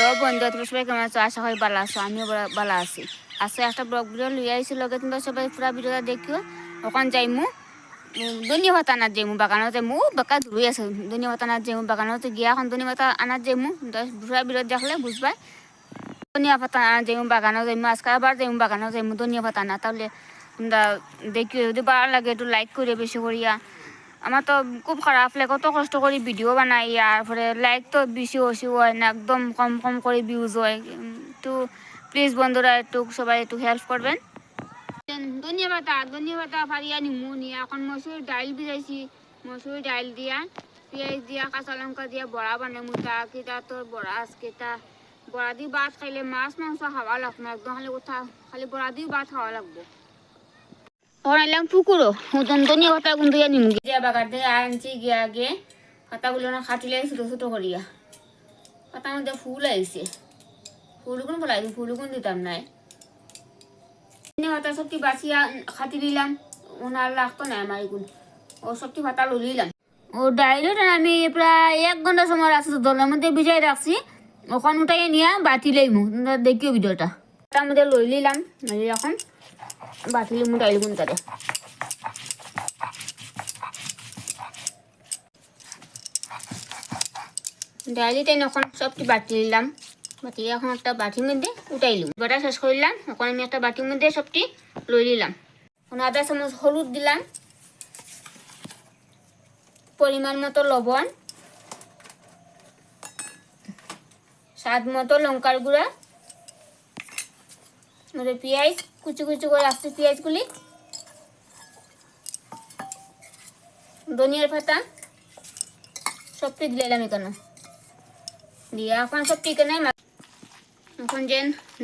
Hello বন্ধু, তুমি সবাই কেমন আছো? আশা করি ভালো আছো। আমিও ভালো আছি। আজকে একটা ব্লগ ভিডিও লিয়ে আইছি, লগে তোমরা সবাই পুরা ভিডিওটা দেখিও। ওখান যাইমু ধনিয়া পাতা আনার যাইমু, বাগানত যাইমু, বেকা ধুই আছে ধনিয়া পাতা আনার যাইমু, বাগানত গিয়া এখন ধনিয়া পাতা আনার যাইমু। পুরা ভিডিও দেখলে বুঝবাই। ধনিয়া পাতা আনার যাইমু, বাগানত যাইমু, আজকে আবার যাইমু বাগানত যাইমু ধনিয়া পাতা আনা। তাহলে তোমরা দেখিও, যদি ভালো লাগে একটু লাইক করিও বেশি করিয়া। আমার তো খুব খারাপ লাগে, কত কষ্ট করে ভিডিও বানাই, আর পরে লাইক তো বেশি বেশি হয় না, একদম কম কম করে ভিউজ হয়। একটু প্লিজ বন্ধুরা একটু সবাই একটু হেল্প করবেন। ধন্যবাদ ফারিয়া নিমু নিয়ে এখন মসুর ডাইল ভিজাইছি, মসুর ডাইল দিয়া পেঁয়াজ দিয়া কাঁচা লঙ্কা দিয়া বড়া বানামু। তা কিটা তোর বড়া আজকে তা বড়া দিয়ে ভাত খাইলে মাছ মাংস খাওয়া লাগবে না, একদম খালি কোথা খালি বড়া দিয়ে ভাত খাওয়া লাগবো। তখন এলাম পুকুরও ধনিয়া পাতা গুলো নিম গিয়া বাগার দিয়ে আনছি গিয়া আগে পাতাগুলো না কাটিলে ছোটো ছোটো করিয়া। পাতার মধ্যে ফুল আইছে, ফুলগুলো ফলাই ফুলগুলো দিতাম নাই। ধনিয়া পাতা সবটি বাছিয়া খাটি দিলাম, ওনার লাগতো না আমার এগুন। ও সবটি পাতা লইলাম। ও ডাইলটা আমি প্রায় 1 ঘন্টা সময় রাখছি, জলের মধ্যে ভিজাই রাখছি। ওখান উঠাই নিয়ে বাটি লইমু, দেখিও ভিডিওটা। তার মধ্যে লই লিলাম, এখন বাটি লিমু ডাইল গুনটারে। ডাইলিতে এখন সবটি বাটি নিলাম, বাটি এখন একটা বাটির মধ্যে উঠাইলাম। বাটা শেষ করলাম, এখন আমি একটা বাটির মধ্যে সবটি লই নিলাম। এখন আধা চামচ হলুদ দিলাম, পরিমাণ মতো লবণ, স্বাদ মতো লঙ্কার গুঁড়া, পেঁয়াজ কুচি কুচি করে রাখছি পেঁয়াজগুলি, ধনিয়ার পাতা সবটি দিলাম এখানে দিয়ে এখন সবটি এখানে। এখন যে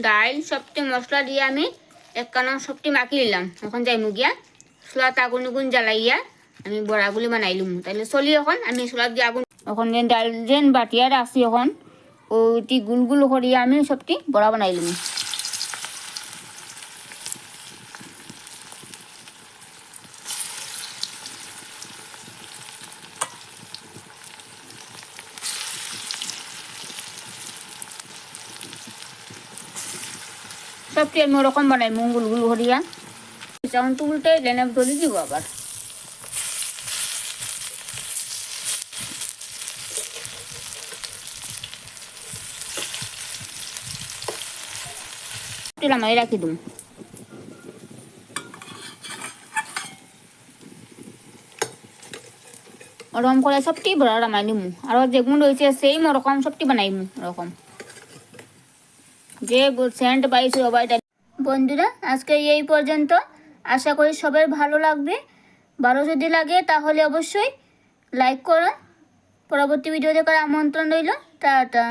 ডাইল সবটি মশলা দিয়ে আমি একখানা সবটি মাখি নিলাম। এখন যাইমু গিয়া চুলাত আগুন উগুন জ্বালাইয়া আমি বড়াগুলি বানাইলুম। তাইলে চলি এখন আমি চুলাত দিয়ে আগুন এখন যে ডাইল যেন বাটিয়া রাখছি এখন ওইটি গুল গুল করিয়া আমি সবটি বড়া বানাইলুম। সবটি আমি ওরকম বানাই গুল গুল করিয়া। যেমন তুলতে লেনে ধরে দিব আবার। আমি রাখি দিম। ওরকম করে সবটি বড়া বানাই নিমু, আর যেগুলো রয়েছে সেই ওরকম সবটি বানাইমু ওরকম। যে সেন্ট পাইছি সবাই। বন্ধুরা আজকে এই পর্যন্ত, আশা করি সবার ভালো লাগবে। ভালো যদি লাগে তাহলে অবশ্যই লাইক করো। পরবর্তী ভিডিও দেখার আমন্ত্রণ রইল। টাটা।